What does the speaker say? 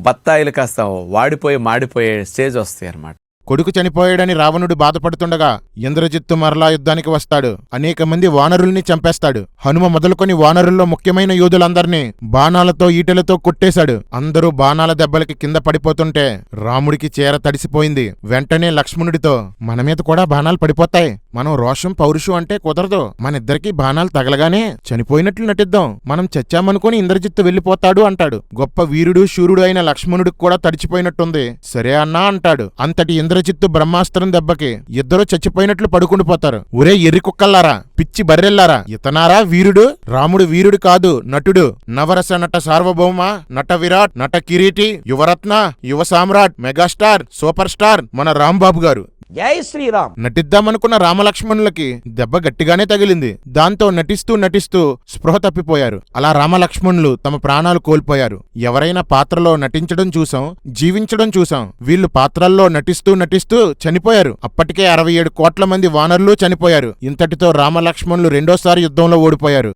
బత్తాయిలు కాస్త వాడిపోయి మాడిపోయే స్టేజ్ వస్తాయి అన్నమాట. కొడుకు చనిపోయాడని రావణుడు బాధపడుతుండగా ఇంద్రజిత్తు మరలా యుద్ధానికి వస్తాడు. అనేక మంది వానరుల్ని చంపేస్తాడు. హనుమ మొదలుకొని వానరుల్లో ముఖ్యమైన యోధులందర్నీ బాణాలతో ఈటెలతో కొట్టేశాడు. అందరూ బాణాల దెబ్బలకి కింద పడిపోతుంటే రాముడికి చేర తడిసిపోయింది. వెంటనే లక్ష్మణుడితో, మన మీద కూడా బాణాలు పడిపోతాయి, మనం రోషం పౌరుషం అంటే కుదరదు, మనిద్దరికీ బాణాలు తగలగానే చనిపోయినట్లు నటిద్దాం, మనం చచ్చామనుకుని ఇంద్రజిత్తు వెళ్ళిపోతాడు అంటాడు. గొప్ప వీరుడు శూరుడు అయిన లక్ష్మణుడికి కూడా తడిచిపోయినట్టుంది. సరే అన్నా అంటాడు. అంతటి ఇంద్రజిత్తు బ్రహ్మాస్త్రం దెబ్బకి ఇద్దరు చచ్చిపోయినట్లు పడుకుండిపోతారు. ఒరే ఎర్రి కుక్కల్లారా, పిచ్చి బర్రెల్లారా, ఇతనారా వీరుడు? రాముడు వీరుడు కాదు, నటుడు. నవరస నట సార్వభౌమ, నట విరాట్, నట కిరీటి, యువరత్న, యువ సామ్రాట్, మెగాస్టార్, సూపర్ స్టార్ మన రాంబాబు గారు. జై శ్రీరామ్. నటిద్దామనుకున్న రామలక్ష్మణులకి దెబ్బ గట్టిగానే తగిలింది. దాంతో నటిస్తూ నటిస్తూ స్పృహ తప్పిపోయారు. అలా రామలక్ష్మణులు తమ ప్రాణాలు కోల్పోయారు. ఎవరైనా పాత్రలో నటించడం చూసాం, జీవించడం చూసాం. వీళ్ళు పాత్రల్లో నటిస్తూ నటిస్తూ చనిపోయారు. అప్పటికే 67 కోట్ల మంది వానరులు చనిపోయారు. ఇంతటితో రామలక్ష్మణులు రెండోసారి యుద్ధంలో ఓడిపోయారు.